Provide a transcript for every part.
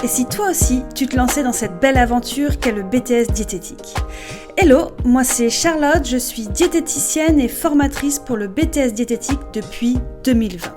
Et si toi aussi, tu te lançais dans cette belle aventure qu'est le BTS diététique? Hello, moi c'est Charlotte, je suis diététicienne et formatrice pour le BTS diététique depuis 2020.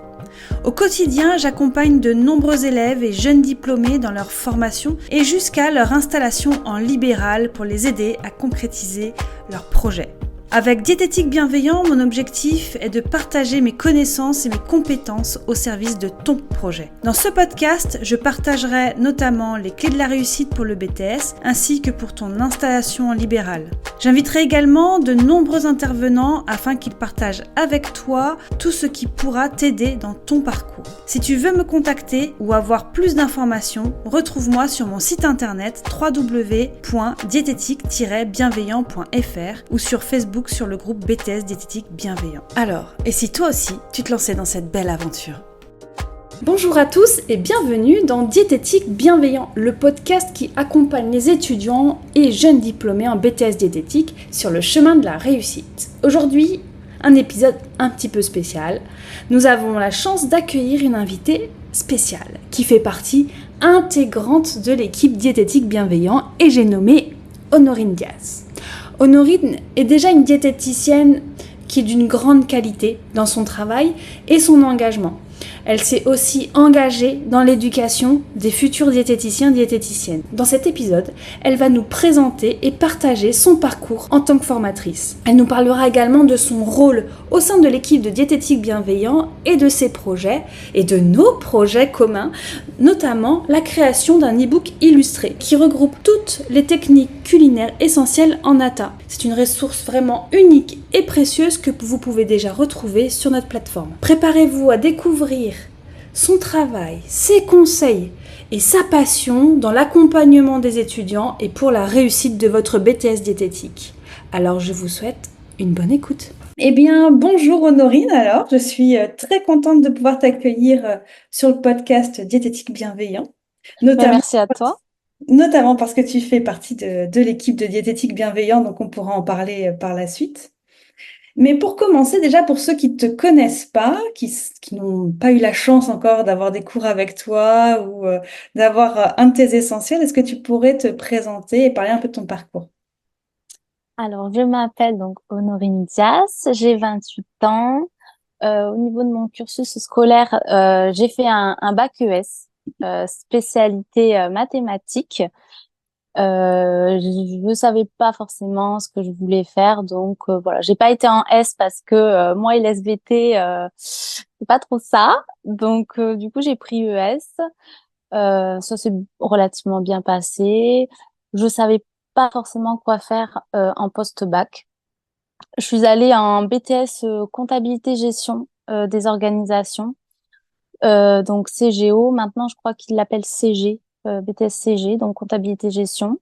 Au quotidien, j'accompagne de nombreux élèves et jeunes diplômés dans leur formation et jusqu'à leur installation en libéral pour les aider à concrétiser leurs projets. Avec Diététique Bienveillant, mon objectif est de partager mes connaissances et mes compétences au service de ton projet. Dans ce podcast, je partagerai notamment les clés de la réussite pour le BTS ainsi que pour ton installation en libéral. J'inviterai également de nombreux intervenants afin qu'ils partagent avec toi tout ce qui pourra t'aider dans ton parcours. Si tu veux me contacter ou avoir plus d'informations, retrouve-moi sur mon site internet www.diététique-bienveillant.fr ou sur Facebook sur le groupe BTS Diététique Bienveillant. Alors, et si toi aussi, tu te lançais dans cette belle aventure? Bonjour à tous et bienvenue dans Diététique Bienveillant, le podcast qui accompagne les étudiants et jeunes diplômés en BTS Diététique sur le chemin de la réussite. Aujourd'hui, un épisode un petit peu spécial. Nous avons la chance d'accueillir une invitée spéciale qui fait partie intégrante de l'équipe Diététique Bienveillant et j'ai nommé Honorine Diaz. Honorine est déjà une diététicienne qui est d'une grande qualité dans son travail et son engagement. Elle s'est aussi engagée dans l'éducation des futurs diététiciens et diététiciennes. Dans cet épisode, elle va nous présenter et partager son parcours en tant que formatrice. Elle nous parlera également de son rôle au sein de l'équipe de Diététique Bienveillant et de ses projets et de nos projets communs, notamment la création d'un e-book illustré qui regroupe toutes les techniques culinaires essentielles en nata. C'est une ressource vraiment unique et précieuse que vous pouvez déjà retrouver sur notre plateforme. Préparez-vous à découvrir son travail, ses conseils et sa passion dans l'accompagnement des étudiants et pour la réussite de votre BTS diététique. Alors je vous souhaite une bonne écoute. Eh bien, bonjour Honorine, alors je suis très contente de pouvoir t'accueillir sur le podcast Diététique Bienveillant, Merci à toi. notamment parce que tu fais partie de l'équipe de Diététique Bienveillant, donc on pourra en parler par la suite. Mais pour commencer, déjà pour ceux qui ne te connaissent pas, qui n'ont pas eu la chance encore d'avoir des cours avec toi ou d'avoir un de tes essentiels, est-ce que tu pourrais te présenter et parler un peu de ton parcours? Alors, je m'appelle donc Honorine Dias, j'ai 28 ans. Au niveau de mon cursus scolaire, j'ai fait un bac ES, spécialité mathématiques. Je ne savais pas forcément ce que je voulais faire, donc voilà, j'ai pas été en S parce que moi et l'SVT, c'est pas trop ça. Donc du coup, j'ai pris ES. Ça s'est relativement bien passé. Je savais pas forcément quoi faire en post-bac. Je suis allée en BTS comptabilité gestion des organisations, donc CGO. Maintenant, je crois qu'ils l'appellent CG, BTS CG, donc comptabilité gestion.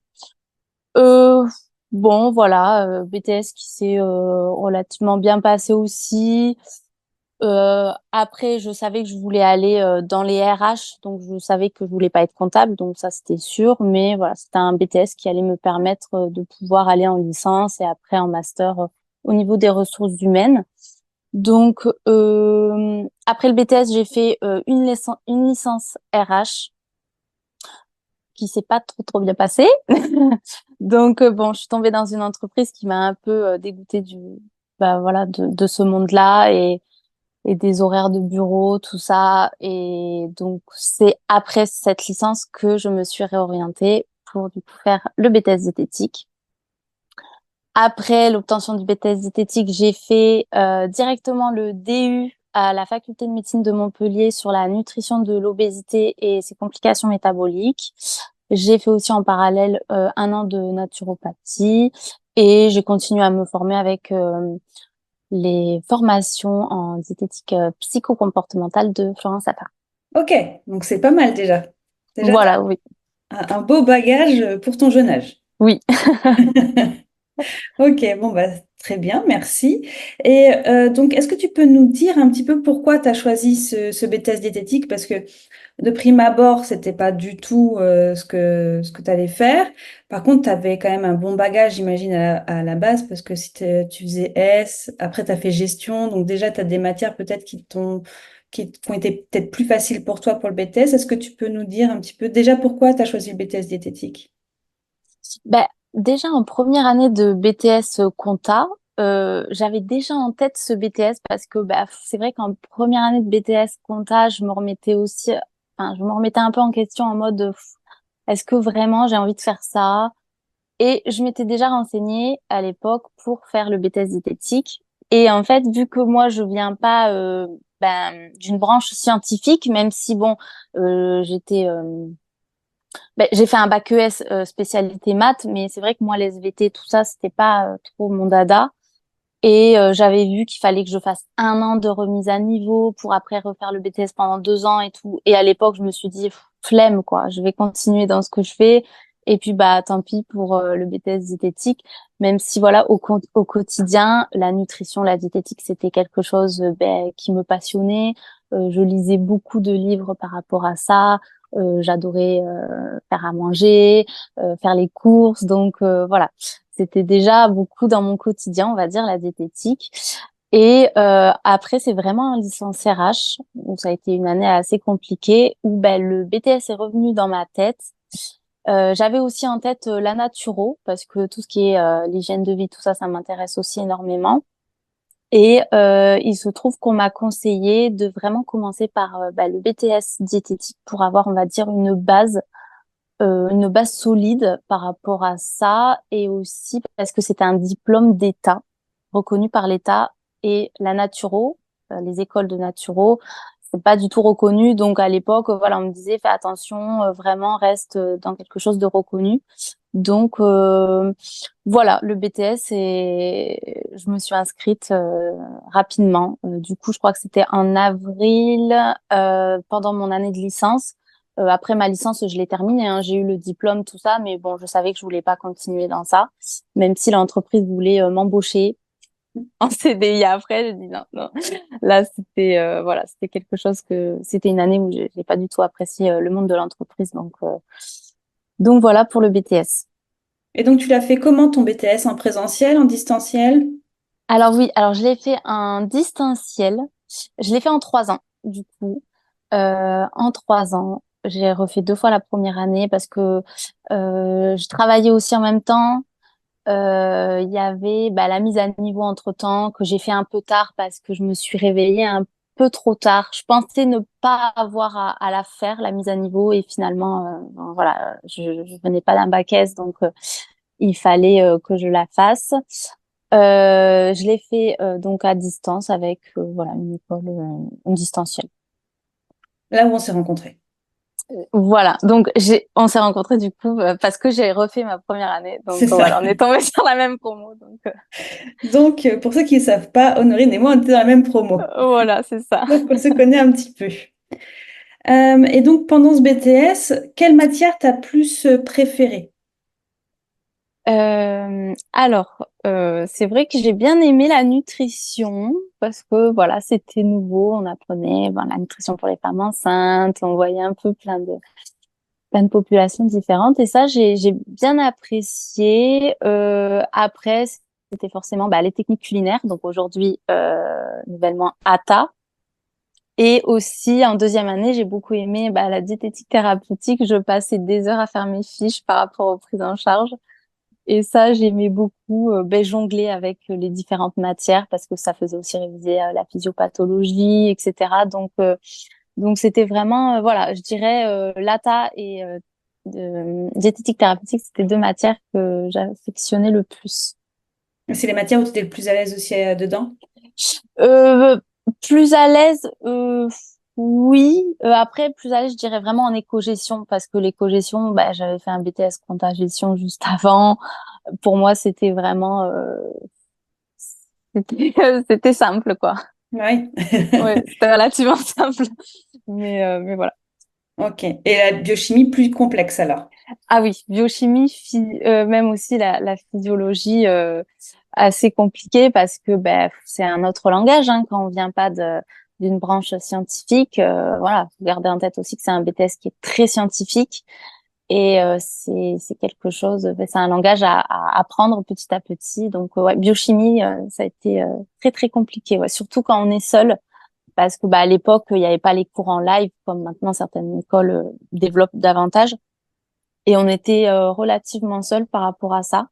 Euh, bon, voilà, BTS qui s'est relativement bien passé aussi. Après, je savais que je voulais aller dans les RH, donc je savais que je voulais pas être comptable, donc ça c'était sûr. Mais voilà, c'était un BTS qui allait me permettre de pouvoir aller en licence et après en master au niveau des ressources humaines. Donc après le BTS, j'ai fait une licence RH qui s'est pas trop bien passée. Donc bon, je suis tombée dans une entreprise qui m'a un peu dégoûtée voilà de ce monde-là et des horaires de bureau, tout ça. Et donc, c'est après cette licence que je me suis réorientée pour du coup faire le BTS diététique. Après l'obtention du BTS diététique, j'ai fait directement le DU à la faculté de médecine de Montpellier sur la nutrition de l'obésité et ses complications métaboliques. J'ai fait aussi en parallèle un an de naturopathie et j'ai continué à me former avec les formations en diététique psychocomportementale de Florence Appart. Ok, donc c'est pas mal déjà. Déjà, tu Voilà, oui. as un beau bagage pour ton jeune âge. Oui. Ok, bon, bah, très bien, merci. Et donc, est-ce que tu peux nous dire un petit peu pourquoi tu as choisi ce BTS diététique? Parce que de prime abord, c'était pas du tout ce que tu allais faire. Par contre, tu avais quand même un bon bagage, j'imagine, à la base, parce que si tu faisais S, après tu as fait gestion, donc déjà tu as des matières peut-être qui ont été peut-être plus faciles pour toi pour le BTS. Est-ce que tu peux nous dire un petit peu déjà pourquoi tu as choisi le BTS diététique? Ben, déjà en première année de BTS compta, j'avais déjà en tête ce BTS parce que bah, c'est vrai qu'en première année de BTS compta, je me remettais un peu en question en mode est-ce que vraiment j'ai envie de faire ça? Et je m'étais déjà renseignée à l'époque pour faire le BTS diététique. Et en fait, vu que moi je viens pas d'une branche scientifique, même si bon, j'ai fait un bac ES spécialité maths, mais c'est vrai que moi, les SVT, tout ça, c'était pas trop mon dada. Et j'avais vu qu'il fallait que je fasse 1 an de remise à niveau pour après refaire le BTS pendant 2 ans et tout. Et à l'époque, je me suis dit, flemme, quoi. Je vais continuer dans ce que je fais. Et puis, bah, tant pis pour le BTS diététique. Même si, voilà, au quotidien, la nutrition, la diététique, c'était quelque chose qui me passionnait. Je lisais beaucoup de livres par rapport à ça. J'adorais faire à manger, faire les courses. Donc, voilà. C'était déjà beaucoup dans mon quotidien, on va dire, la diététique. Et après, c'est vraiment un licence RH, où ça a été une année assez compliquée, où ben, le BTS est revenu dans ma tête. J'avais aussi en tête la naturo, parce que tout ce qui est l'hygiène de vie, tout ça, ça m'intéresse aussi énormément. Et il se trouve qu'on m'a conseillé de vraiment commencer par le BTS diététique pour avoir, on va dire, une base solide par rapport à ça et aussi parce que c'était un diplôme d'État reconnu par l'État et la naturo, les écoles de naturo, c'est pas du tout reconnu. Donc à l'époque, voilà, on me disait fais attention, vraiment reste dans quelque chose de reconnu. Donc voilà, le BTS et je me suis inscrite rapidement. Du coup, je crois que c'était en avril pendant mon année de licence. Après ma licence, je l'ai terminée, hein. J'ai eu le diplôme, tout ça, mais bon, je savais que je voulais pas continuer dans ça, même si l'entreprise voulait m'embaucher en CDI après. J'ai dit non, non. Là, c'était quelque chose c'était une année où j'ai pas du tout apprécié le monde de l'entreprise, donc voilà pour le BTS. Et donc, tu l'as fait comment ton BTS? En présentiel, en distanciel? Alors oui, alors je l'ai fait en distanciel. Je l'ai fait en 3 ans, du coup. En 3 ans, j'ai refait 2 fois la première année parce que je travaillais aussi en même temps. Il y avait la mise à niveau entre-temps que j'ai fait un peu tard parce que je me suis réveillée un peu trop tard. Je pensais ne pas avoir à la faire, la mise à niveau, et finalement, voilà, je venais pas d'un bac S, donc il fallait que je la fasse. Je l'ai fait donc à distance avec voilà une école en distanciel. Là où on s'est rencontrés. Voilà, donc on s'est rencontrés du coup parce que j'ai refait ma première année. C'est Donc ça. voilà, on est tombés sur la même promo. Donc, pour ceux qui ne savent pas, Honorine et moi, on était dans la même promo. Voilà, c'est ça. Donc, on se connaît un petit peu. Et donc, pendant ce BTS, quelle matière t'as plus préférée? C'est vrai que j'ai bien aimé la nutrition parce que voilà, c'était nouveau. On apprenait la nutrition pour les femmes enceintes. On voyait un peu plein de populations différentes et ça, j'ai bien apprécié. Après, c'était forcément les techniques culinaires. Donc aujourd'hui, nouvellement ATA. Et aussi, en deuxième année, j'ai beaucoup aimé la diététique thérapeutique. Je passais des heures à faire mes fiches par rapport aux prises en charge. Et ça, j'aimais beaucoup jongler avec les différentes matières parce que ça faisait aussi réviser la physiopathologie, etc. Donc c'était vraiment, voilà, je dirais l'ATA et diététique thérapeutique, c'était 2 matières que j'affectionnais le plus. C'est les matières où tu étais le plus à l'aise aussi dedans? Euh, Plus à l'aise, oui. Après, plus à l'aise, je dirais vraiment en éco-gestion parce que l'éco-gestion, j'avais fait un BTS compta gestion juste avant. Pour moi, c'était vraiment, c'était simple, quoi. Oui. Ouais, c'était relativement simple. Mais voilà. Ok. Et la biochimie plus complexe alors? Ah oui, biochimie, même aussi la physiologie, assez compliquée parce que c'est un autre langage hein, quand on vient pas d'une branche scientifique. Voilà, faut garder en tête aussi que c'est un BTS qui est très scientifique et c'est quelque chose, c'est un langage à apprendre petit à petit. Donc ouais, biochimie, ça a été très très compliqué, ouais, surtout quand on est seul. parce que à l'époque, il n'y avait pas les cours en live comme maintenant certaines écoles développent davantage. Et on était relativement seuls par rapport à ça.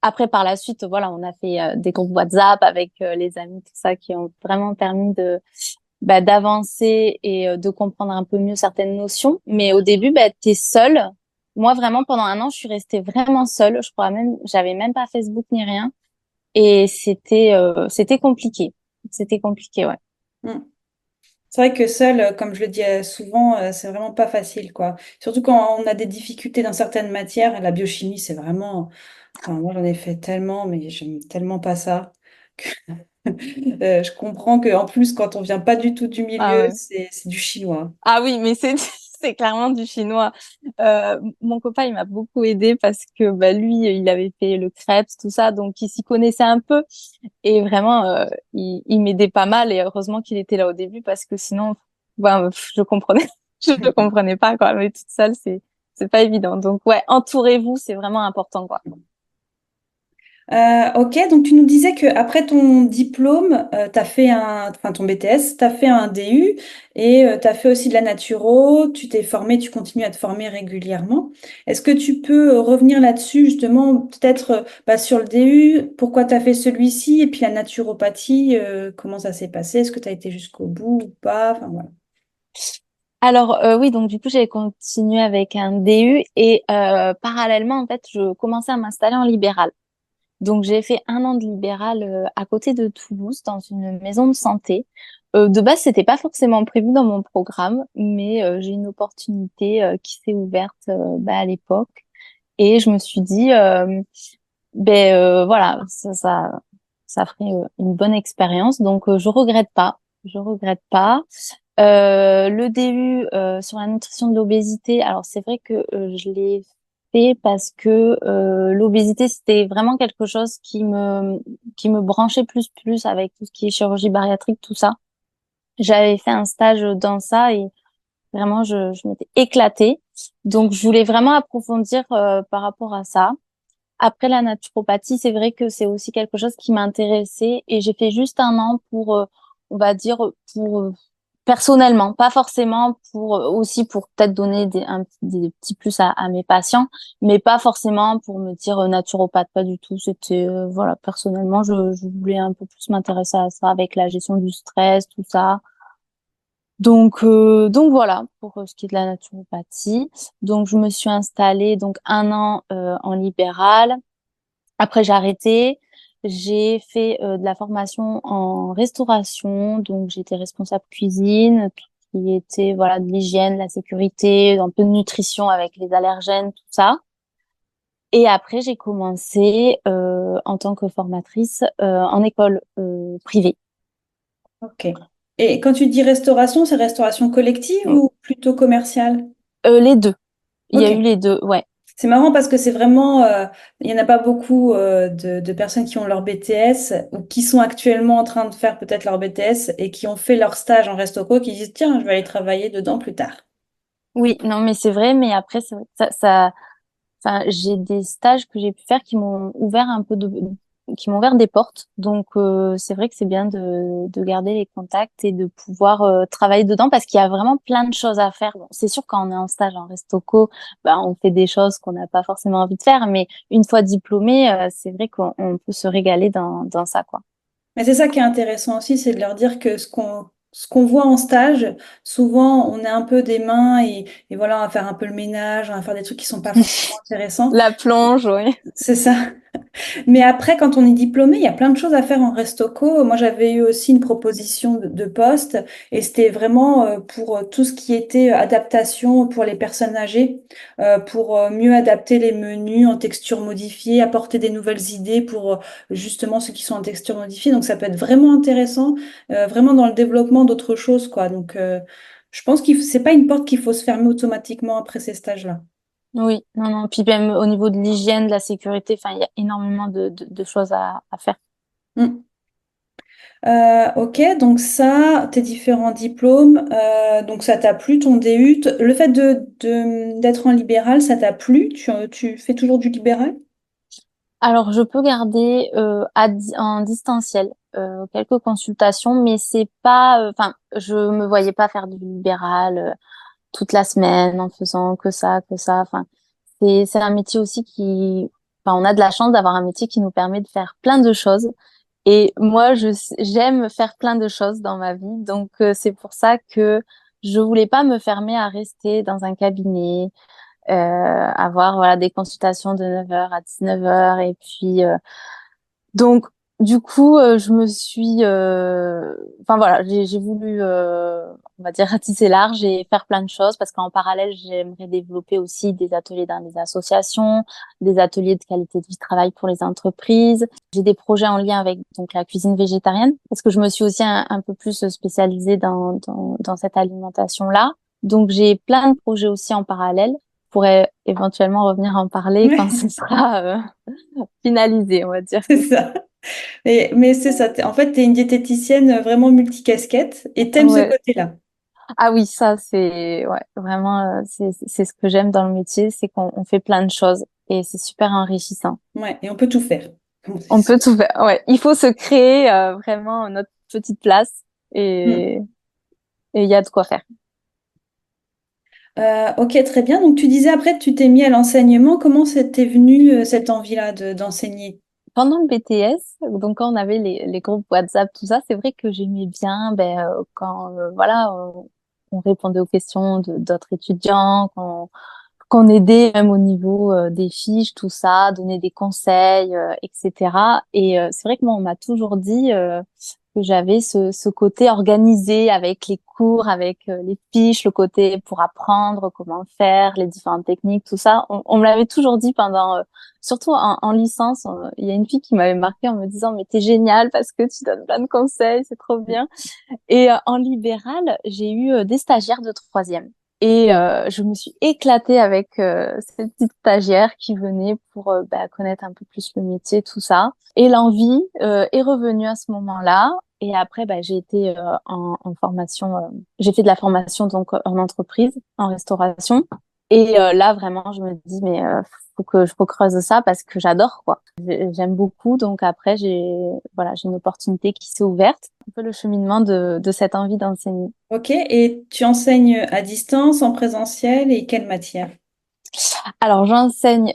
Après, par la suite, voilà, on a fait des groupes WhatsApp avec les amis, tout ça, qui ont vraiment permis de d'avancer et de comprendre un peu mieux certaines notions. Mais au début, t'es seule. Moi, vraiment, pendant un an, je suis restée vraiment seule. Je crois même, j'avais même pas Facebook ni rien. Et c'était compliqué. C'était compliqué, ouais. Mm. C'est vrai que seul, comme je le dis souvent, c'est vraiment pas facile, quoi. Surtout quand on a des difficultés dans certaines matières. La biochimie, c'est vraiment. Enfin, moi, j'en ai fait tellement, mais j'aime tellement pas ça. que- je comprends qu'en plus, quand on vient pas du tout du Ah milieu, ouais. c'est du chinois. Ah oui, mais c'est c'est clairement du chinois. Mon copain, il m'a beaucoup aidé parce que lui, il avait fait le crêpes, tout ça, donc il s'y connaissait un peu et vraiment, il m'aidait pas mal et heureusement qu'il était là au début parce que sinon, je comprenais, je comprenais pas quoi. Mais toute seule, c'est pas évident. Donc ouais, entourez-vous, c'est vraiment important quoi. Ok, donc tu nous disais que après ton diplôme, tu as fait enfin ton BTS, tu as fait un DU et tu as fait aussi de la naturo, tu t'es formé, tu continues à te former régulièrement. Est-ce que tu peux revenir là-dessus justement, peut-être sur le DU, pourquoi tu as fait celui-ci et puis la naturopathie, comment ça s'est passé? Est-ce que tu as été jusqu'au bout ou pas? Enfin, voilà. Alors oui, donc du coup, j'ai continué avec un DU et parallèlement, en fait, je commençais à m'installer en libéral. Donc, j'ai fait un an de libéral à côté de Toulouse, dans une maison de santé. De base, c'était pas forcément prévu dans mon programme, mais j'ai une opportunité qui s'est ouverte à l'époque. Et je me suis dit, voilà, ça ferait une bonne expérience. Donc, je regrette pas. Je regrette pas. Le DU sur la nutrition de l'obésité, alors c'est vrai que je l'ai fait parce que l'obésité c'était vraiment quelque chose qui me branchait plus avec tout ce qui est chirurgie bariatrique, tout ça. J'avais fait un stage dans ça et vraiment je m'étais éclatée. Donc je voulais vraiment approfondir par rapport à ça. Après la naturopathie, c'est vrai que c'est aussi quelque chose qui m'intéressait et j'ai fait juste un an pour, on va dire, pour personnellement, pas forcément pour aussi pour peut-être donner des petits plus à mes patients, mais pas forcément pour me dire naturopathe, pas du tout. C'était voilà, personnellement, je voulais un peu plus m'intéresser à ça avec la gestion du stress, tout ça. Donc voilà pour ce qui est de la naturopathie. Donc je me suis installée donc un an en libéral. Après, j'ai arrêté. J'ai fait de la formation en restauration, donc j'étais responsable cuisine, tout ce qui était voilà de l'hygiène, de la sécurité, un peu de nutrition avec les allergènes, tout ça. Et après, j'ai commencé en tant que formatrice en école privée. Ok. Et quand tu dis restauration, c'est restauration collective Mm. ou plutôt commerciale? Les deux. Il y a eu Ok. les deux, ouais. C'est marrant parce que c'est vraiment, il n'y en a pas beaucoup de personnes qui ont leur BTS ou qui sont actuellement en train de faire peut-être leur BTS et qui ont fait leur stage en Restauco qui disent, tiens, je vais aller travailler dedans plus tard. Oui, non, mais c'est vrai. Mais après, c'est vrai que enfin, j'ai des stages que j'ai pu faire qui m'ont ouvert qui m'ont ouvert des portes. Donc, c'est vrai que c'est bien de garder les contacts et de pouvoir travailler dedans parce qu'il y a vraiment plein de choses à faire. Bon, c'est sûr, quand on est en stage en Restauco, on fait des choses qu'on n'a pas forcément envie de faire, mais une fois diplômé, c'est vrai qu'on peut se régaler dans ça, quoi. Mais c'est ça qui est intéressant aussi, c'est de leur dire que ce qu'on voit en stage, souvent on est un peu des mains et voilà, on va faire un peu le ménage, on va faire des trucs qui sont pas forcément intéressants. La plonge, oui. C'est ça. Mais après, quand on est diplômé, il y a plein de choses à faire en Restauco. Moi, j'avais eu aussi une proposition de poste et c'était vraiment pour tout ce qui était adaptation pour les personnes âgées, pour mieux adapter les menus en texture modifiée, apporter des nouvelles idées pour justement ceux qui sont en texture modifiée. Donc, ça peut être vraiment intéressant, vraiment dans le développement d'autres choses, quoi. Donc, je pense c'est pas une porte qu'il faut se fermer automatiquement après ces stages-là. Oui, non, non. Puis même au niveau de l'hygiène, de la sécurité, enfin, il y a énormément de choses à faire. Mm. Ok, donc ça, tes différents diplômes, donc ça t'a plu ton DU, le fait d'être en libéral, ça t'a plu? Tu fais toujours du libéral? Alors, je peux garder en distanciel quelques consultations, mais c'est pas. Enfin, je me voyais pas faire du libéral toute la semaine en faisant que ça, que ça. Enfin, c'est un métier aussi qui. Enfin, on a de la chance d'avoir un métier qui nous permet de faire plein de choses. Et moi, j'aime faire plein de choses dans ma vie, donc c'est pour ça que je voulais pas me fermer à rester dans un cabinet, avoir voilà des consultations de 9 heures à 19 heures et puis donc, du coup, je me suis, enfin voilà, j'ai voulu, on va dire, ratisser large et faire plein de choses parce qu'en parallèle, j'aimerais développer aussi des ateliers dans les associations, des ateliers de qualité de vie travail pour les entreprises. J'ai des projets en lien avec donc la cuisine végétarienne parce que je me suis aussi un peu plus spécialisée dans cette alimentation-là. Donc, j'ai plein de projets aussi en parallèle. Je pourrais éventuellement revenir en parler quand ce sera finalisé, on va dire. C'est ça. Mais c'est ça. En fait, tu es une diététicienne vraiment multicasquette et t'aimes ce Ouais. côté-là. Ah oui, ça c'est ouais, vraiment c'est ce que j'aime dans le métier, c'est qu'on fait plein de choses et c'est super enrichissant. Ouais, et on peut tout faire. Bon, c'est On peut super. tout faire. Ouais, il faut se créer vraiment notre petite place Hmm. et et il y a de quoi faire. Ok, très bien. Donc, tu disais après, tu t'es mis à l'enseignement. Comment c'était venu cette envie-là d'enseigner? Pendant le BTS, donc quand on avait les groupes WhatsApp, tout ça, c'est vrai que j'aimais bien quand voilà on répondait aux questions d'autres étudiants, qu'on aidait même au niveau des fiches, tout ça, donner des conseils, etc. Et c'est vrai que moi, on m'a toujours dit que j'avais ce côté organisé avec les cours, avec les fiches, le côté pour apprendre comment faire, les différentes techniques, tout ça. On me l'avait toujours dit pendant, surtout en licence. Il y a une fille qui m'avait marqué en me disant, mais t'es géniale parce que tu donnes plein de conseils, c'est trop bien. Et en libéral, j'ai eu des stagiaires de troisième. Et je me suis éclatée avec cette petite stagiaire qui venait pour connaître un peu plus le métier, tout ça. Et l'envie est revenue à ce moment-là. Et après, j'ai été en formation. J'ai fait de la formation donc en entreprise, en restauration. Et là, vraiment, je me dis, mais faut que je recreuse ça parce que j'adore, quoi. J'aime beaucoup. Donc après, j'ai une opportunité qui s'est ouverte. Un peu le cheminement de cette envie d'enseigner. Ok, et tu enseignes à distance, en présentiel et quelle matière? Alors, j'enseigne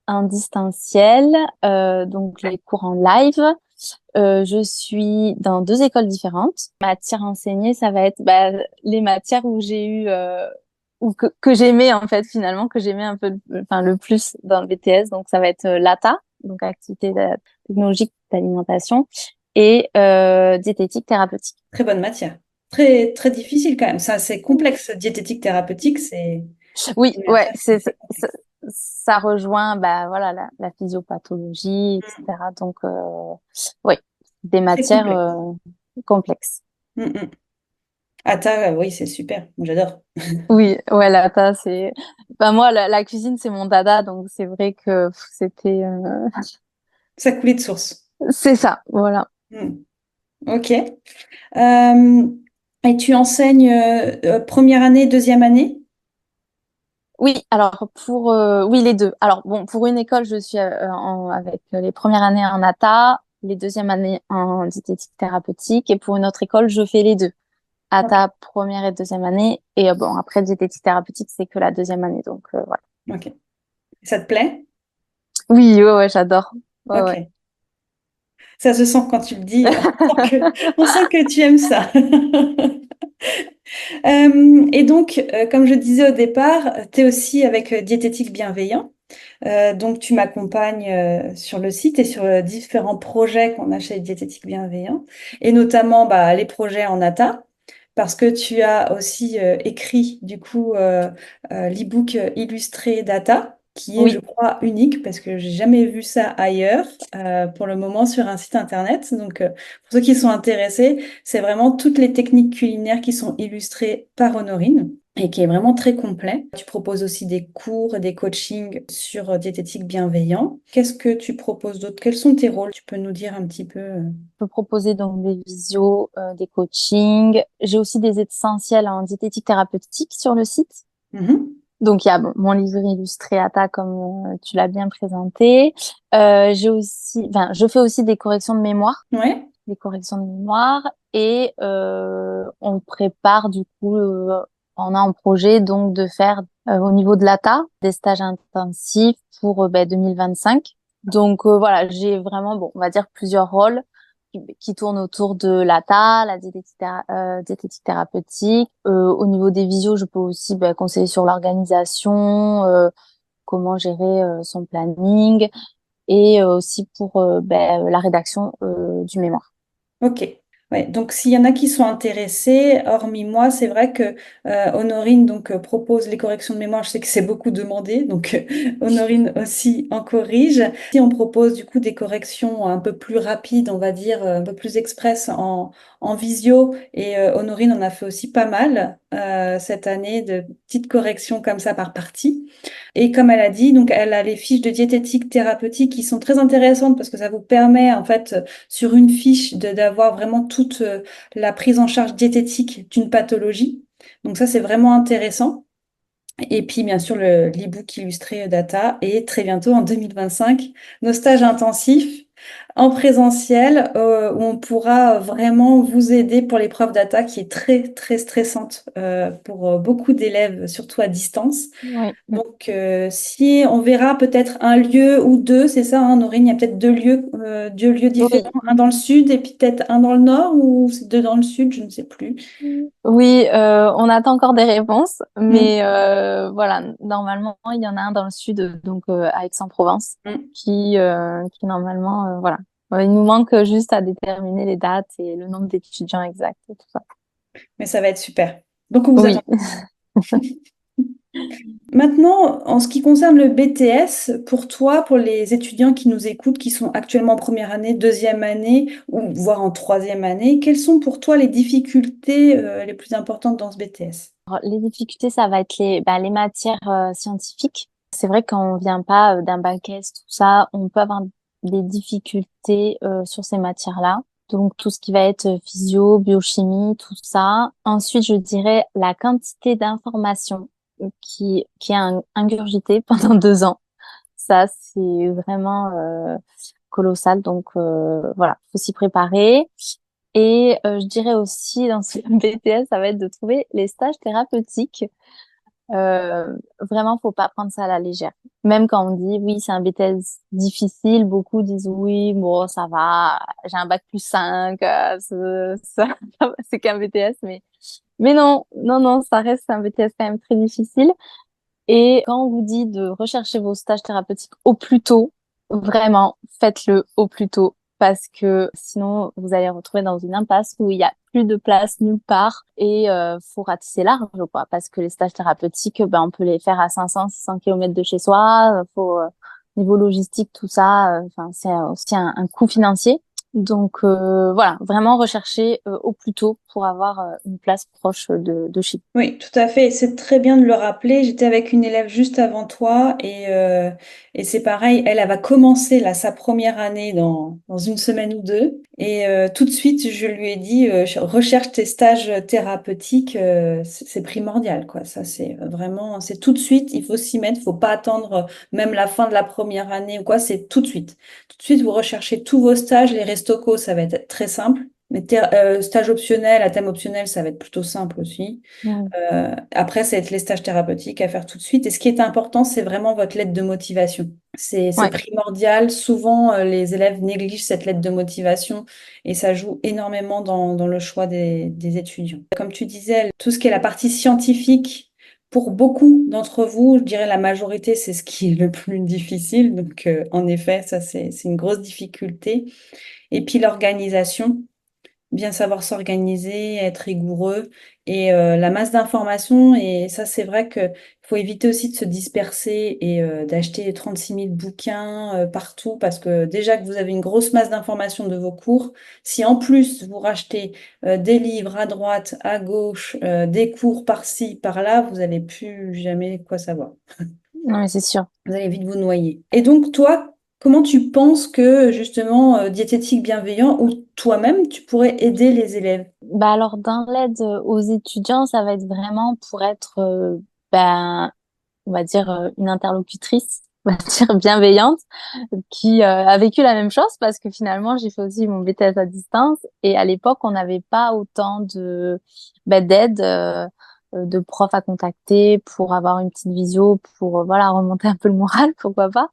en distanciel, donc les cours en live. Je suis dans deux écoles différentes. Matière enseignée, ça va être les matières où j'ai eu ou que j'aimais en fait finalement, que j'aimais un peu, enfin le plus dans le BTS. Donc ça va être l'ATA, donc activité technologique d'alimentation, et diététique thérapeutique. Très bonne matière. Très, très difficile quand même. Ça, c'est complexe. Diététique thérapeutique, c'est Oui, une ouais, matière qui est assez complexe. ça rejoint voilà la physiopathologie, etc. Donc oui, des Très matières complexe. complexes. Mm, mm. Atta, oui, c'est super. Moi, j'adore. Oui, ouais, la tasse c'est moi la cuisine c'est mon dada donc c'est vrai que c'était Ça coulait de source. c'est ça, voilà. Mm. Ok. Et tu enseignes première année, deuxième année? Oui, alors pour oui les deux. Alors bon, pour une école, je suis avec les premières années en ATA, les deuxièmes années en diététique thérapeutique et pour une autre école, je fais les deux. Ok. ATA première et deuxième année et bon après diététique thérapeutique, c'est que la deuxième année donc voilà. Ok. Ça te plaît? Oui, ouais, ouais, j'adore. Ouais, ouais. Ok. Ça se sent quand tu le dis. On sent que tu aimes ça. Et donc, comme je disais au départ, tu es aussi avec Diététique Bienveillant. Donc, tu m'accompagnes sur le site et sur différents projets qu'on a chez Diététique Bienveillant, et notamment les projets en ATA, parce que tu as aussi écrit du coup l'e-book illustré d'ATA, qui est, je Oui. crois, unique parce que j'ai jamais vu ça ailleurs pour le moment sur un site internet. Donc, pour ceux qui sont intéressés, c'est vraiment toutes les techniques culinaires qui sont illustrées par Honorine et qui est vraiment très complet. Tu proposes aussi des cours et des coachings sur diététique bienveillant. Qu'est-ce que tu proposes d'autre? Quels sont tes rôles? Tu peux nous dire un petit peu. Je peux proposer donc des visios, des coachings. J'ai aussi des essentiels en diététique thérapeutique sur le site. Mhm. Donc, il y a mon livre illustré ATA, comme tu l'as bien présenté. Je fais aussi des corrections de mémoire, Ouais. et on prépare du coup, on a un projet donc de faire au niveau de l'ATA des stages intensifs pour 2025. Donc voilà, j'ai vraiment, bon, on va dire plusieurs rôles qui tournent autour de l'ATA, la diététique thérapeutique. Au niveau des visios, je peux aussi conseiller sur l'organisation, comment gérer son planning, et aussi pour la rédaction du mémoire. Ok. Ouais. Donc, s'il y en a qui sont intéressés, hormis moi, c'est vrai que Honorine propose les corrections de mémoire. Je sais que c'est beaucoup demandé, donc Honorine aussi en corrige. Si on propose du coup des corrections un peu plus rapides, on va dire un peu plus express en visio, et Honorine en a fait aussi pas mal cette année de petites corrections comme ça par partie. Et comme elle a dit, donc elle a les fiches de diététique thérapeutique qui sont très intéressantes parce que ça vous permet en fait sur une fiche d'avoir vraiment toute la prise en charge diététique d'une pathologie. Donc ça c'est vraiment intéressant. Et puis bien sûr l'e-book illustré Data et très bientôt en 2025 nos stages intensifs en présentiel où on pourra vraiment vous aider pour l'épreuve Data qui est très très stressante pour beaucoup d'élèves, surtout à distance. Oui. Donc, si on verra peut-être un lieu ou deux, c'est ça, hein, Norine, il y a peut-être deux lieux différents, Oui. un dans le sud et puis peut-être un dans le nord, ou c'est deux dans le sud, je ne sais plus. Oui, on attend encore des réponses, Mm, mais voilà, normalement, il y en a un dans le sud, donc à Aix-en-Provence, mm. qui normalement, voilà. Il nous manque juste à déterminer les dates et le nombre d'étudiants exact et tout ça. Mais ça va être super. Donc, on vous attend. Oui. Maintenant, en ce qui concerne le BTS, pour toi, pour les étudiants qui nous écoutent, qui sont actuellement en première année, deuxième année, ou voire en troisième année, quelles sont pour toi les difficultés les plus importantes dans ce BTS? Alors, les difficultés, ça va être les matières scientifiques. C'est vrai quand on vient pas d'un bac S, tout ça, on peut avoir des difficultés sur ces matières-là. Donc tout ce qui va être physio, biochimie, tout ça. Ensuite, je dirais la quantité d'informations qui est ingurgitée pendant 2 ans. Ça, c'est vraiment colossal. Donc voilà, faut s'y préparer. Et je dirais aussi dans ce BTS, ça va être de trouver les stages thérapeutiques. Vraiment, faut pas prendre ça à la légère. Même quand on dit oui, c'est un BTS difficile, beaucoup disent oui, bon, ça va, j'ai un bac plus 5, c'est qu'un BTS, mais non, non, non, ça reste un BTS quand même très difficile. Et quand on vous dit de rechercher vos stages thérapeutiques au plus tôt, vraiment, faites-le au plus tôt parce que sinon vous allez retrouver dans une impasse où il y a plus de place nulle part et faut ratisser large quoi parce que les stages thérapeutiques on peut les faire à 500 600 kilomètres de chez soi, faut niveau logistique tout ça, enfin c'est aussi un coût financier. Donc voilà, vraiment rechercher au plus tôt pour avoir une place proche de chez Oui, tout à fait. C'est très bien de le rappeler. J'étais avec une élève juste avant toi et c'est pareil. Elle va commencer là, sa première année dans une semaine ou deux. Et tout de suite, je lui ai dit, recherche tes stages thérapeutiques. C'est primordial, quoi. Ça, c'est vraiment, c'est tout de suite. Il faut s'y mettre. Il faut pas attendre même la fin de la première année ou quoi. C'est tout de suite. Tout de suite, vous recherchez tous vos stages. Les restocos, ça va être très simple. Mais stage optionnel, à thème optionnel, ça va être plutôt simple aussi. vous. Après, ça va être les stages thérapeutiques à faire tout de suite. Et ce qui est important, c'est vraiment votre lettre de motivation. C'est Ouais. primordial. Souvent, les élèves négligent cette lettre de motivation et ça joue énormément dans le choix des étudiants. Comme tu disais, tout ce qui est la partie scientifique, pour beaucoup d'entre vous, je dirais la majorité, c'est ce qui est le plus difficile. Donc, en effet, ça, c'est une grosse difficulté. Et puis, l'organisation bien savoir s'organiser, être rigoureux et la masse d'informations. Et ça, c'est vrai qu'il faut éviter aussi de se disperser et d'acheter 36 000 bouquins partout parce que déjà que vous avez une grosse masse d'informations de vos cours, si en plus vous rachetez des livres à droite, à gauche, des cours par-ci, par-là, vous n'allez plus jamais quoi savoir. Non, mais c'est sûr. Vous allez vite vous noyer. Et donc, toi, comment tu penses que, justement, diététique bienveillant ou toi-même, tu pourrais aider les élèves? Bah alors dans l'aide aux étudiants, ça va être vraiment pour être ben on va dire, une interlocutrice, on va dire bienveillante, qui a vécu la même chose parce que finalement, j'ai fait aussi mon BTS à distance et à l'époque, on n'avait pas autant d'aide, de profs à contacter pour avoir une petite visio, pour voilà remonter un peu le moral, pourquoi pas.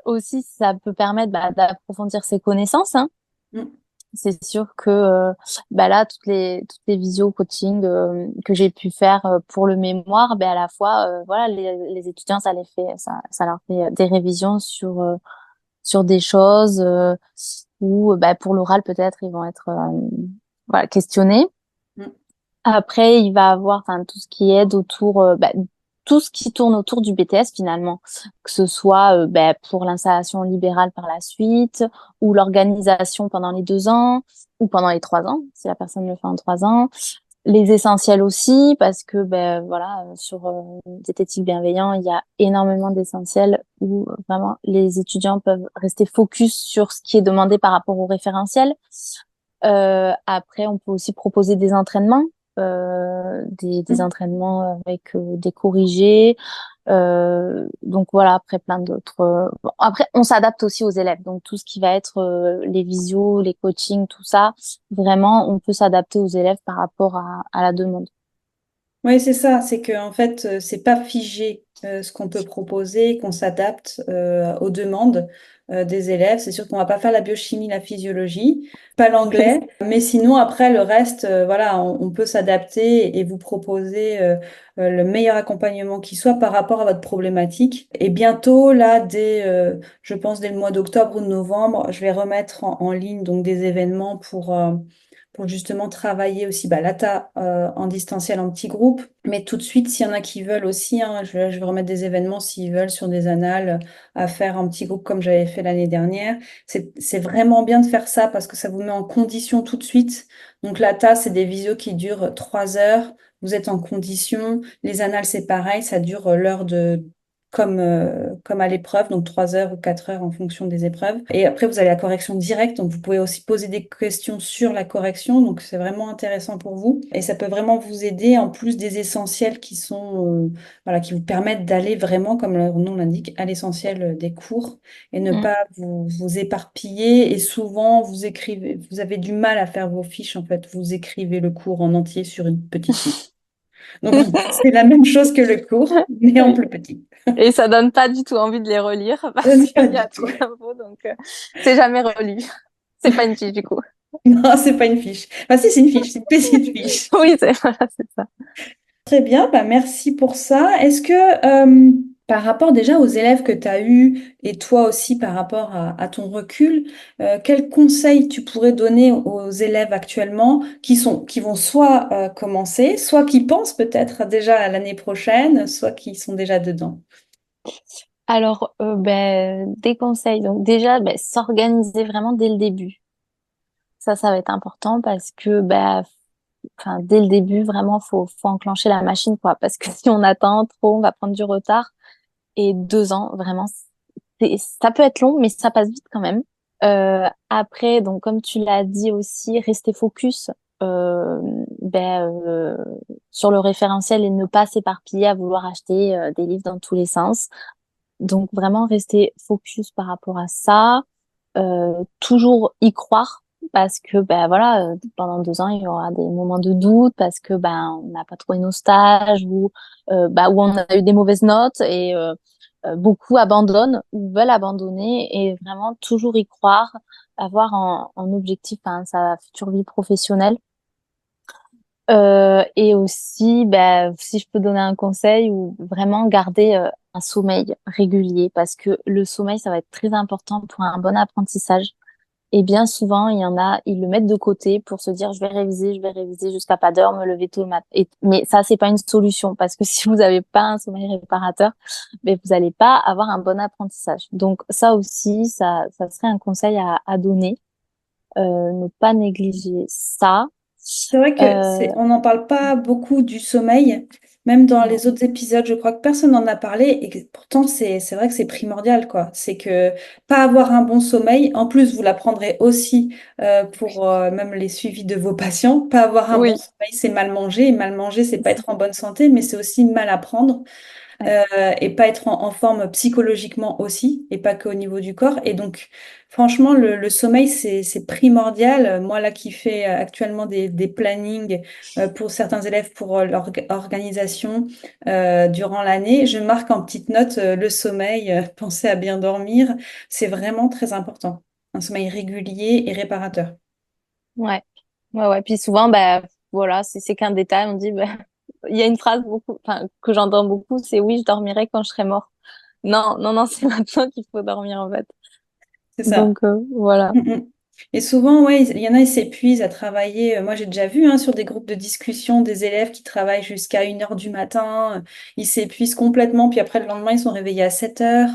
Aussi, ça peut permettre d'approfondir ses connaissances, hein. Mm. C'est sûr que là toutes les visio coaching que j'ai pu faire pour le mémoire, à la fois voilà les étudiants ça leur fait des révisions sur des choses ou pour l'oral peut-être ils vont être voilà questionnés. Mm. Après, il va avoir tout ce qui aide autour, tout ce qui tourne autour du BTS finalement, que ce soit pour l'installation libérale par la suite, ou l'organisation pendant les 2 ans, ou pendant les 3 ans, si la personne le fait en 3 ans. Les essentiels aussi, parce que voilà, sur diététique bienveillant, il y a énormément d'essentiels où vraiment les étudiants peuvent rester focus sur ce qui est demandé par rapport au référentiel. Après, on peut aussi proposer des entraînements, des Mm. entraînements avec des corrigés. Donc voilà, après plein d'autres. Bon, après, on s'adapte aussi aux élèves. Donc tout ce qui va être les visios, les coachings, tout ça, vraiment, on peut s'adapter aux élèves par rapport à la demande. Oui, c'est ça, c'est que en fait, c'est pas figé ce qu'on peut proposer, qu'on s'adapte aux demandes des élèves. C'est sûr qu'on va pas faire la biochimie, la physiologie, pas l'anglais, mais sinon après le reste, voilà, on peut s'adapter et vous proposer le meilleur accompagnement qui soit par rapport à votre problématique. Et bientôt, là, je pense dès le mois d'octobre ou de novembre, je vais remettre en ligne donc des événements pour justement travailler aussi l'ATA en distanciel en petits groupes. Mais tout de suite, s'il y en a qui veulent aussi, hein, je vais remettre des événements s'ils veulent sur des annales à faire en petits groupes comme j'avais fait l'année dernière. C'est vraiment bien de faire ça parce que ça vous met en condition tout de suite. Donc l'ATA, c'est des visios qui durent 3 heures. Vous êtes en condition. Les annales, c'est pareil, ça dure l'heure de comme à l'épreuve, donc 3 heures ou 4 heures en fonction des épreuves. Et après, vous avez la correction directe, donc vous pouvez aussi poser des questions sur la correction, donc c'est vraiment intéressant pour vous. Et ça peut vraiment vous aider, en plus des essentiels qui sont, voilà, qui vous permettent d'aller vraiment, comme leur nom l'indique, à l'essentiel des cours et ne Mm. pas vous éparpiller. Et souvent, vous avez du mal à faire vos fiches, en fait. Vous écrivez le cours en entier sur une petite fiche. Donc, c'est la même chose que le cours, mais en Oui. plus petit. Et ça donne pas du tout envie de les relire parce Pas qu'il y du a tout. trop d'infos, donc c'est jamais relu. C'est pas une fiche du coup. Non, c'est pas une fiche. Enfin, si, c'est une fiche, c'est une petite fiche. Oui, voilà, c'est ça. Très bien, merci pour ça. Est-ce que par rapport déjà aux élèves que tu as eus et toi aussi par rapport à ton recul, quels conseils tu pourrais donner aux élèves actuellement qui vont soit commencer, soit qui pensent peut-être déjà à l'année prochaine, soit qui sont déjà dedans? Alors, des conseils. Donc déjà, s'organiser vraiment dès le début. Ça va être important parce que, dès le début, vraiment, faut enclencher la machine, quoi. Parce que si on attend trop, on va prendre du retard. Et 2 ans, vraiment, ça peut être long, mais ça passe vite quand même. Après, donc comme tu l'as dit aussi, rester focus euh, ben, euh, sur le référentiel et ne pas s'éparpiller à vouloir acheter des livres dans tous les sens. Donc vraiment rester focus par rapport à ça, toujours y croire parce que voilà, pendant 2 ans il y aura des moments de doute parce que on n'a pas trouvé nos stages ou où on a eu des mauvaises notes et beaucoup abandonnent ou veulent abandonner et vraiment toujours y croire, avoir en objectif sa future vie professionnelle. Et aussi, si je peux donner un conseil, ou vraiment garder un sommeil régulier, parce que le sommeil, ça va être très important pour un bon apprentissage. Et bien souvent, il y en a, ils le mettent de côté pour se dire, je vais réviser jusqu'à pas d'heure, me lever tôt le matin. Mais ça, c'est pas une solution, parce que si vous n'avez pas un sommeil réparateur, vous n'allez pas avoir un bon apprentissage. Donc ça aussi, ça serait un conseil à donner, ne pas négliger ça. C'est vrai que Euh, on n'en parle pas beaucoup du sommeil, même dans non. les autres épisodes, je crois que personne n'en a parlé et que pourtant c'est vrai que c'est primordial quoi. C'est que pas avoir un bon sommeil, en plus vous l'apprendrez aussi pour même les suivis de vos patients, pas avoir un bon Oui. sommeil c'est mal manger et mal manger c'est pas être en bonne santé mais c'est aussi mal apprendre. Ouais. et pas être en forme psychologiquement aussi, et pas qu'au niveau du corps. Et donc, franchement, le sommeil, c'est primordial. Moi, là, qui fais actuellement des plannings pour certains élèves pour leur organisation durant l'année, je marque en petite note le sommeil, penser à bien dormir. C'est vraiment très important. Un sommeil régulier et réparateur. Ouais. Ouais, ouais. Puis souvent, bah, voilà, c'est qu'un détail. On dit, bah, il y a une phrase beaucoup, enfin, que j'entends beaucoup, c'est oui, je dormirai quand je serai mort. Non, non, non, c'est maintenant qu'il faut dormir, en fait. C'est ça. Donc, voilà. Mm, mm. Et souvent, ouais, il y en a, ils s'épuisent à travailler. Moi, j'ai déjà vu hein, sur des groupes de discussion des élèves qui travaillent jusqu'à 1 heure du matin. Ils s'épuisent complètement, puis après, le lendemain, ils sont réveillés à 7 heures.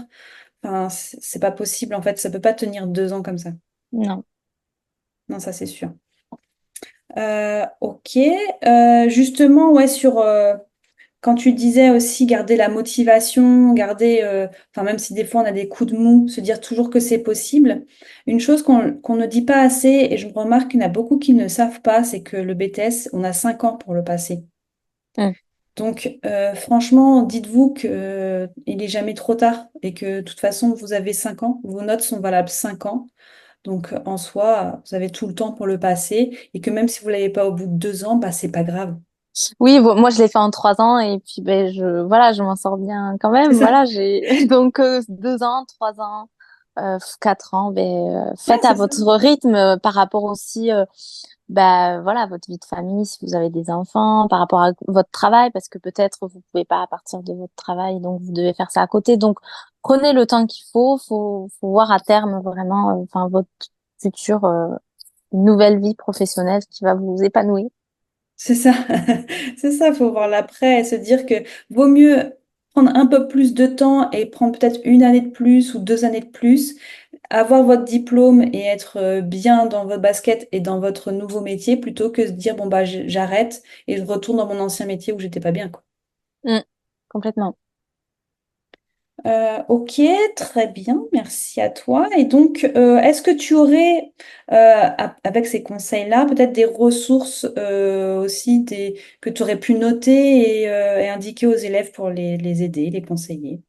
Enfin, c'est pas possible, en fait. Ça peut pas tenir 2 ans comme ça. Non. Non, ça, c'est sûr. Ok. Justement, ouais, sur quand tu disais aussi garder la motivation, garder, enfin même si des fois on a des coups de mou, se dire toujours que c'est possible. Une chose qu'on ne dit pas assez, et je remarque qu'il y en a beaucoup qui ne savent pas, c'est que le BTS, on a 5 ans pour le passer. Mm. Donc franchement, dites-vous que, il est jamais trop tard et que de toute façon, vous avez 5 ans, vos notes sont valables 5 ans. Donc en soi, vous avez tout le temps pour le passer et que même si vous l'avez pas au bout de 2 ans, bah c'est pas grave. Oui, moi je l'ai fait en 3 ans et puis ben voilà, je m'en sors bien quand C'est même. ça? Voilà, j'ai donc 2 ans, 3 ans, 4 ans. Ben Ouais, faites à c'est ça. votre rythme par rapport aussi, ben voilà, à votre vie de famille si vous avez des enfants, par rapport à votre travail parce que peut-être vous pouvez pas à partir de votre travail, donc vous devez faire ça à côté. Donc prenez le temps qu'il faut. Faut voir à terme vraiment, enfin votre future nouvelle vie professionnelle qui va vous épanouir. C'est ça, c'est ça, faut voir l'après et se dire que vaut mieux prendre un peu plus de temps et prendre peut-être 1 année de plus ou 2 années de plus, avoir votre diplôme et être bien dans votre basket et dans votre nouveau métier plutôt que se dire bon bah j'arrête et je retourne dans mon ancien métier où j'étais pas bien, quoi. Mm, complètement. Ok, très bien, merci à toi. Et donc, est-ce que tu aurais, avec ces conseils-là, peut-être des ressources aussi que tu aurais pu noter et indiquer aux élèves pour les aider, les conseiller?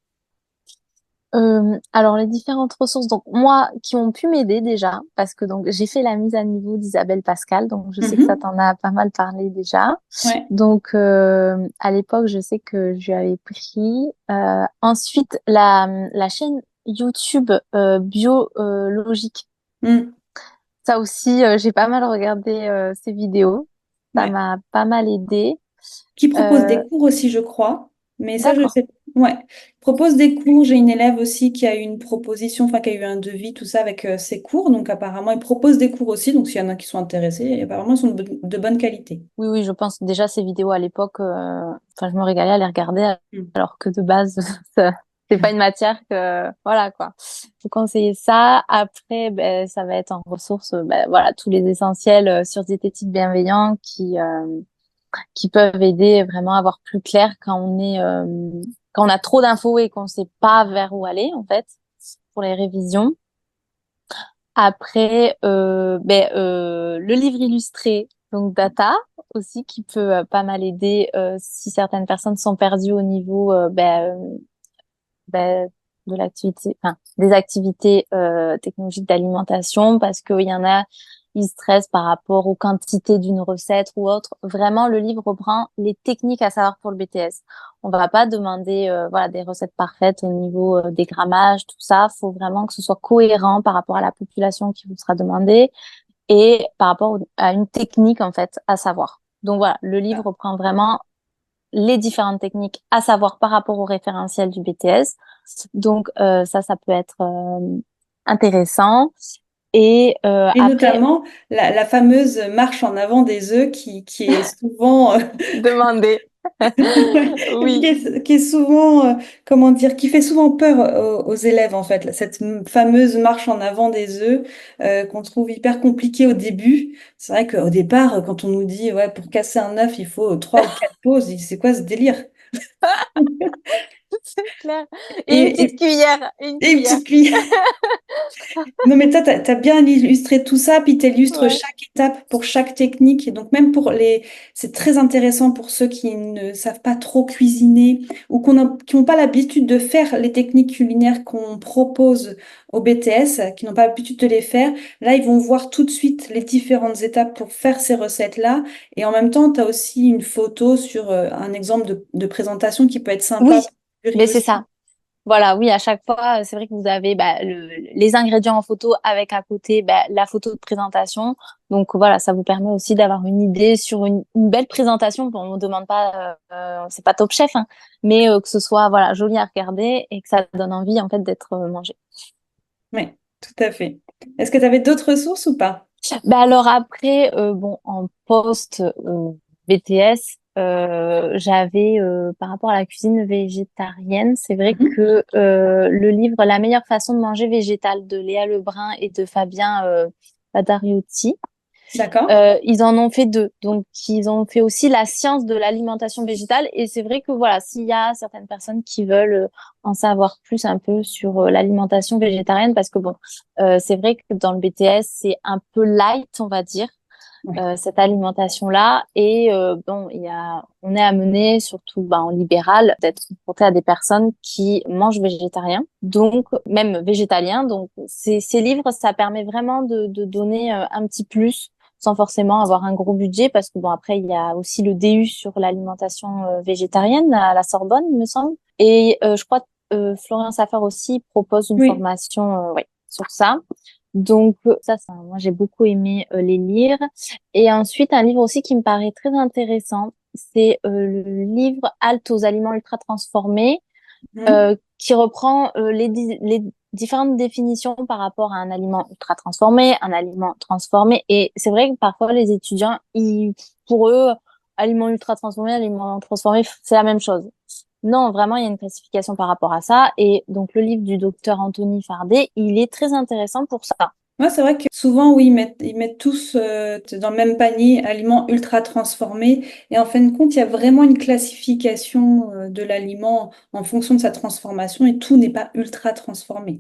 Alors les différentes ressources, donc moi qui ont pu m'aider déjà, parce que donc j'ai fait la mise à niveau d'Isabelle Pascal, donc je sais que ça Mhm. t'en a pas mal parlé déjà. Ouais. Donc à l'époque je sais que je lui avais pris. Ensuite la chaîne YouTube Biologique, Mm. ça aussi j'ai pas mal regardé ses vidéos, ça Ouais. m'a pas mal aidé. Qui propose Euh, des cours aussi, je crois. Mais ça, je d'accord. sais. Ouais. Propose des cours. J'ai une élève aussi qui a eu une proposition, enfin, qui a eu un devis, tout ça avec ses cours. Donc, apparemment, il propose des cours aussi. Donc, s'il y en a qui sont intéressés, et apparemment, ils sont de bonne qualité. Oui, oui, je pense que déjà ces vidéos à l'époque, enfin, je me régalais à les regarder, Mm. alors que de base, c'est pas une matière que, voilà, quoi. Je conseiller ça. Après, ben, ça va être en ressources, ben, voilà, tous les essentiels sur diététique bienveillant qui peuvent aider vraiment à voir plus clair quand on a trop d'infos et qu'on sait pas vers où aller, en fait, pour les révisions. Après, le livre illustré, donc Data aussi, qui peut pas mal aider si certaines personnes sont perdues au niveau de l'activité, enfin, des activités technologiques d'alimentation, parce qu'il y en a, ils stressent par rapport aux quantités d'une recette ou autre. Vraiment, le livre reprend les techniques à savoir pour le BTS. On va pas demander voilà des recettes parfaites au niveau des grammages, tout ça. Faut vraiment que ce soit cohérent par rapport à la population qui vous sera demandée et par rapport à une technique en fait à savoir. Donc voilà, le livre reprend vraiment les différentes techniques à savoir par rapport au référentiel du BTS. Donc ça peut être intéressant. Et Et après, notamment, la fameuse marche en avant des œufs qui est souvent demander. qui Oui, qui est souvent, comment dire, qui fait souvent peur aux élèves, en fait, cette fameuse marche en avant des œufs qu'on trouve hyper compliquée au début. C'est vrai qu'au départ, quand on nous dit, ouais, pour casser un œuf, il faut 3 ou 4 pauses, c'est quoi ce délire? C'est clair. Et une Et, petite cuillère, une et une cuillère. petite cuillère. Non, mais toi, t'as bien illustré tout ça, puis t'illustres Ouais. chaque étape pour chaque technique. Et donc, même pour les, c'est très intéressant pour ceux qui ne savent pas trop cuisiner ou qui n'ont pas l'habitude de faire les techniques culinaires qu'on propose au BTS, qui n'ont pas l'habitude de les faire. Là, ils vont voir tout de suite les différentes étapes pour faire ces recettes-là. Et en même temps, tu as aussi une photo sur un exemple de présentation qui peut être sympa Oui, pour le mais jury c'est aussi. ça. Voilà, oui, à chaque fois, c'est vrai que vous avez les ingrédients en photo avec à côté la photo de présentation. Donc voilà, ça vous permet aussi d'avoir une idée sur une belle présentation. Bon, on ne demande pas, c'est pas Top Chef, hein, mais que ce soit voilà joli à regarder et que ça donne envie en fait d'être mangé. Oui, tout à fait. Est-ce que tu avais d'autres ressources ou pas? Alors après, bon, en post BTS, j'avais par rapport à la cuisine végétarienne, c'est vrai Mhm. que le livre La meilleure façon de manger végétal de Léa Lebrun et de Fabien Padariotti, D'accord. ils en ont fait deux. Donc, ils ont fait aussi la science de l'alimentation végétale. Et c'est vrai que voilà, s'il y a certaines personnes qui veulent en savoir plus un peu sur l'alimentation végétarienne, parce que bon, c'est vrai que dans le BTS, c'est un peu light, on va dire, Oui. cette alimentation-là. Et bon, on est amené, surtout en libéral, d'être confronté à des personnes qui mangent végétarien, donc même végétalien. Donc, ces livres, ça permet vraiment de donner un petit plus sans forcément avoir un gros budget, parce que bon, après, il y a aussi le DU sur l'alimentation végétarienne à la Sorbonne, il me semble. Et je crois Florian Safer aussi propose une Oui. formation ouais, sur ça. Donc ça, moi j'ai beaucoup aimé les lire. Et ensuite un livre aussi qui me paraît très intéressant, c'est le livre Halte aux aliments ultra transformés, Mhm. qui reprend les différentes définitions par rapport à un aliment ultra transformé, un aliment transformé. Et c'est vrai que parfois les étudiants, pour eux, aliment ultra transformé, aliment transformé, c'est la même chose. Non, vraiment, il y a une classification par rapport à ça. Et donc, le livre du docteur Anthony Fardet, il est très intéressant pour ça. Moi, c'est vrai que souvent, oui, ils mettent tous dans le même panier aliments ultra transformés. Et en fin de compte, il y a vraiment une classification de l'aliment en fonction de sa transformation et tout n'est pas ultra transformé.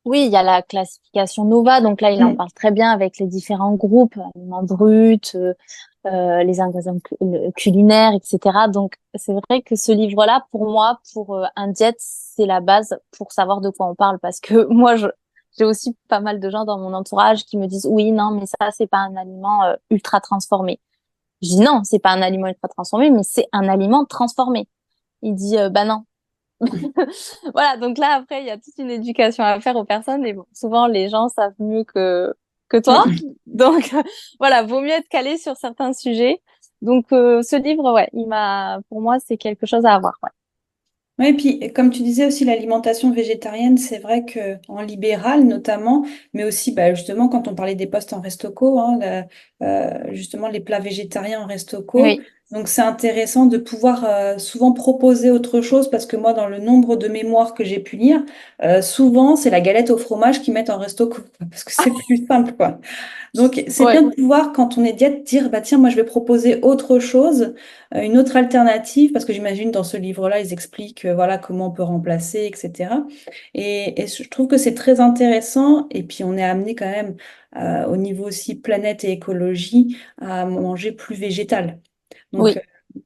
Oui, il y a la classification Nova. Donc là, il en Mm. parle très bien avec les différents groupes, aliments bruts, les ingrédients culinaires, etc. Donc, c'est vrai que ce livre-là, pour moi, pour un diète, c'est la base pour savoir de quoi on parle. Parce que moi, j'ai aussi pas mal de gens dans mon entourage qui me disent, oui, non, mais ça, c'est pas un aliment ultra transformé. Je dis non, c'est pas un aliment ultra transformé, mais c'est un aliment transformé. Il dit, bah non. Voilà, donc là, après, il y a toute une éducation à faire aux personnes et bon, souvent, les gens savent mieux que toi. Mm. Donc, voilà, vaut mieux être calé sur certains sujets. Donc, ce livre, ouais, pour moi, c'est quelque chose à avoir, ouais. Oui, et puis comme tu disais aussi, l'alimentation végétarienne, c'est vrai que en libéral notamment, mais aussi bah, justement quand on parlait des postes en resto-co, hein, justement les plats végétariens en resto-co. Oui, Donc c'est intéressant de pouvoir souvent proposer autre chose parce que moi, dans le nombre de mémoires que j'ai pu lire, souvent c'est la galette au fromage qu'ils mettent en resto-co quoi, parce que c'est plus simple quoi. Donc, c'est bien ouais, de pouvoir, quand on est diète, dire, bah tiens, moi je vais proposer autre chose, une autre alternative, parce que j'imagine dans ce livre-là, ils expliquent voilà comment on peut remplacer, etc. Et je trouve que c'est très intéressant. Et puis on est amené quand même au niveau aussi planète et écologie à manger plus végétal. Donc, oui,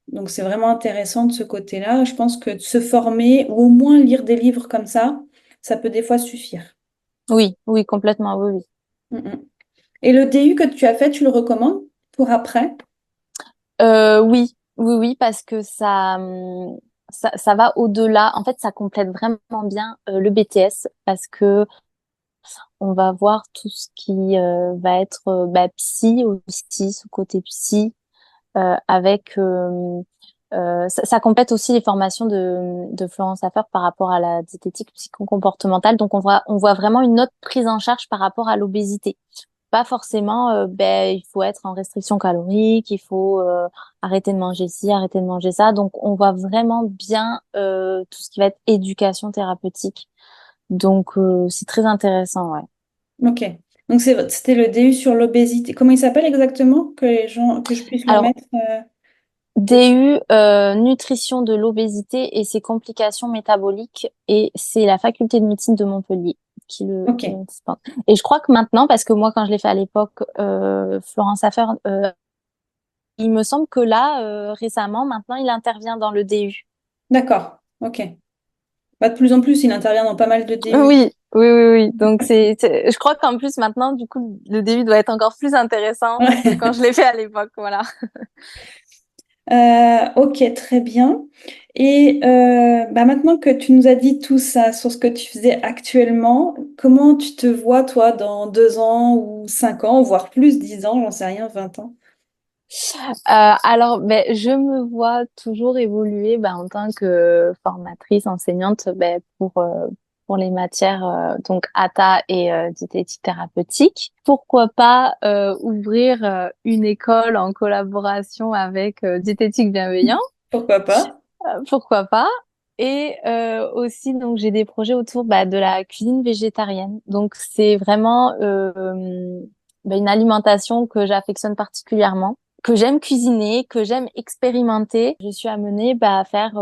donc c'est vraiment intéressant de ce côté-là. Je pense que de se former ou au moins lire des livres comme ça peut des fois suffire. oui, oui, complètement, oui, oui. Mm, mm. Et le DU que tu as fait, tu le recommandes pour après? Oui, oui, oui, parce que ça va au-delà. En fait, ça complète vraiment bien le BTS parce que on va voir tout ce qui va être psy aussi, ce côté psy, avec ça complète aussi les formations de Florence Laffer par rapport à la diététique psycho-comportementale. Donc on voit vraiment une autre prise en charge par rapport à l'obésité. Pas forcément, il faut être en restriction calorique, il faut arrêter de manger ci, arrêter de manger ça. Donc on voit vraiment bien tout ce qui va être éducation thérapeutique. Donc c'est très intéressant, ouais. Ok. Donc c'était le DU sur l'obésité. Comment il s'appelle exactement? Que les gens, que je puisse le Alors, mettre. DU nutrition de l'obésité et ses complications métaboliques, et c'est la faculté de médecine de Montpellier qui Ok, le dispense. Et je crois que maintenant, parce que moi quand je l'ai fait à l'époque, Florence Affer, il me semble que là récemment, maintenant, il intervient dans le DU. d'accord, ok. Bah, de plus en plus, il intervient dans pas mal de DU. Oui, oui, oui, oui. Donc je crois qu'en plus maintenant, du coup, le DU doit être encore plus intéressant que Ouais. quand je l'ai fait à l'époque, voilà. Ok, très bien. Et bah maintenant que tu nous as dit tout ça sur ce que tu faisais actuellement, comment tu te vois, toi, dans 2 ans ou 5 ans, voire plus, 10 ans, j'en sais rien, 20 ans? Alors, ben, je me vois toujours évoluer ben, en tant que formatrice, enseignante pour les matières donc ATA et diététique thérapeutique. Pourquoi pas ouvrir une école en collaboration avec Diététique Bienveillant? Pourquoi pas? Pourquoi pas? Et aussi, donc, j'ai des projets autour bah, de la cuisine végétarienne. Donc, c'est vraiment bah, une alimentation que j'affectionne particulièrement, que j'aime cuisiner, que j'aime expérimenter. Je suis amenée bah, à faire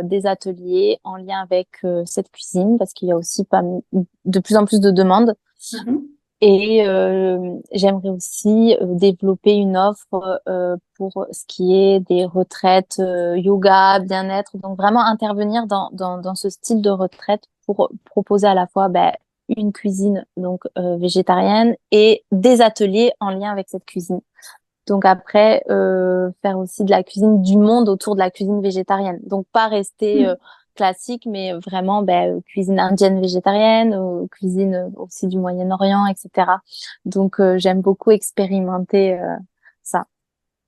des ateliers en lien avec cette cuisine parce qu'il y a aussi pas de plus en plus de demandes. Mhm. Et j'aimerais aussi développer une offre pour ce qui est des retraites yoga, bien-être. Donc vraiment intervenir dans ce style de retraite pour proposer à la fois ben, une cuisine donc végétarienne et des ateliers en lien avec cette cuisine. Donc après, faire aussi de la cuisine du monde autour de la cuisine végétarienne. Donc pas rester classique, mais vraiment ben, cuisine indienne végétarienne, cuisine aussi du Moyen-Orient, etc. Donc j'aime beaucoup expérimenter ça.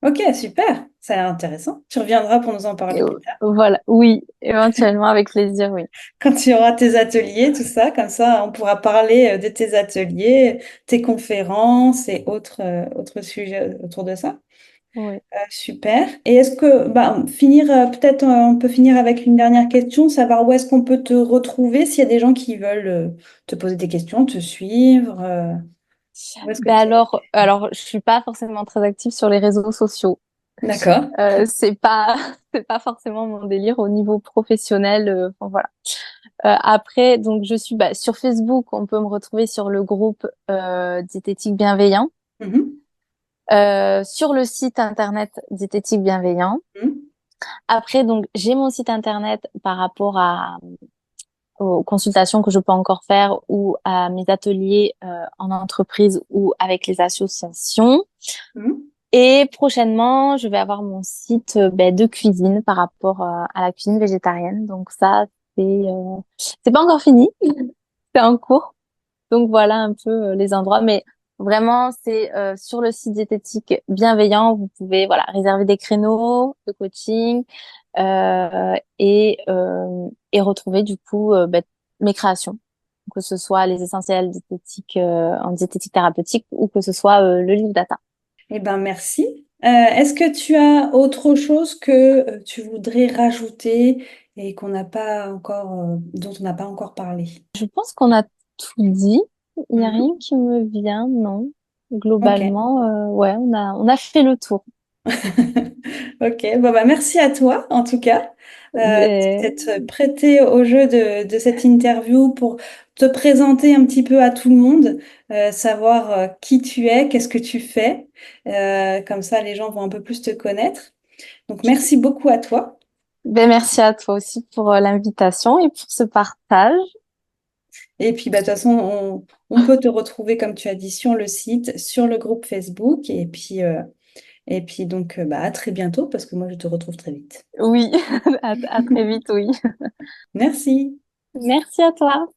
Ok, super, ça a l'air intéressant. Tu reviendras pour nous en Et, parler plus tard. voilà, oui, éventuellement avec plaisir, oui. Quand tu auras tes ateliers, tout ça, comme ça, on pourra parler de tes ateliers, tes conférences et autres sujets autour de ça. Oui. Super. Et est-ce que, bah, finir, peut-être, on peut finir avec une dernière question, savoir où est-ce qu'on peut te retrouver s'il y a des gens qui veulent te poser des questions, te suivre, où est-ce que Ben tu es? alors, je suis pas forcément très active sur les réseaux sociaux. D'accord. C'est pas, c'est pas forcément mon délire au niveau professionnel. Enfin, voilà. Après, donc je suis bah, sur Facebook, on peut me retrouver sur le groupe Diététique Bienveillant, Mhm. sur le site internet Diététique Bienveillant. Mhm. Après, donc j'ai mon site internet par rapport aux consultations que je peux encore faire ou à mes ateliers en entreprise ou avec les associations. Mhm. Et prochainement, je vais avoir mon site ben, de cuisine par rapport à la cuisine végétarienne. Donc ça, c'est pas encore fini, c'est en cours. Donc voilà un peu les endroits, mais vraiment c'est sur le site diététique bienveillant, vous pouvez voilà réserver des créneaux de coaching et retrouver du coup ben, mes créations, que ce soit les essentiels diététiques en diététique thérapeutique ou que ce soit le livre data. Eh ben, merci. Est-ce que tu as autre chose que tu voudrais rajouter et qu'on n'a pas encore, dont on n'a pas encore parlé? Je pense qu'on a tout dit. Il n'y a Mhm. rien qui me vient, non. Ok. Globalement, ouais, on a fait le tour. Ok, bon, bah, merci à toi en tout cas de Ben, t'être prêté au jeu de cette interview pour te présenter un petit peu à tout le monde, savoir qui tu es, qu'est-ce que tu fais. Comme ça les gens vont un peu plus te connaître. Donc merci beaucoup à toi. ben, merci à toi aussi pour l'invitation et pour ce partage. Et puis bah, de toute façon on peut te retrouver comme tu as dit sur le site, sur le groupe Facebook et puis donc bah, à très bientôt parce que moi je te retrouve très vite. Oui, à très vite, oui. Merci. Merci à toi.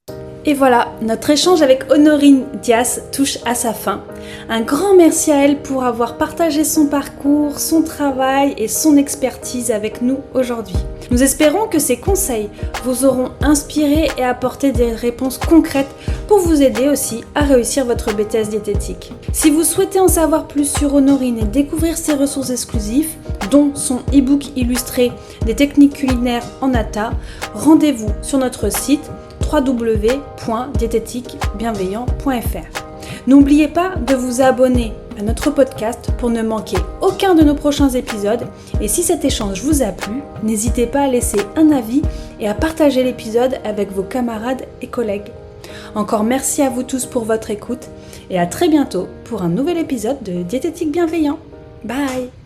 Et voilà, notre échange avec Honorine Dias touche à sa fin. Un grand merci à elle pour avoir partagé son parcours, son travail et son expertise avec nous aujourd'hui. Nous espérons que ces conseils vous auront inspiré et apporté des réponses concrètes pour vous aider aussi à réussir votre BTS diététique. Si vous souhaitez en savoir plus sur Honorine et découvrir ses ressources exclusives, dont son e-book illustré des techniques culinaires en ATA, rendez-vous sur notre site www.diététiquebienveillant.fr. N'oubliez pas de vous abonner à notre podcast pour ne manquer aucun de nos prochains épisodes. Et si cet échange vous a plu, n'hésitez pas à laisser un avis et à partager l'épisode avec vos camarades et collègues. Encore merci à vous tous pour votre écoute et à très bientôt pour un nouvel épisode de Diététique Bienveillant. Bye!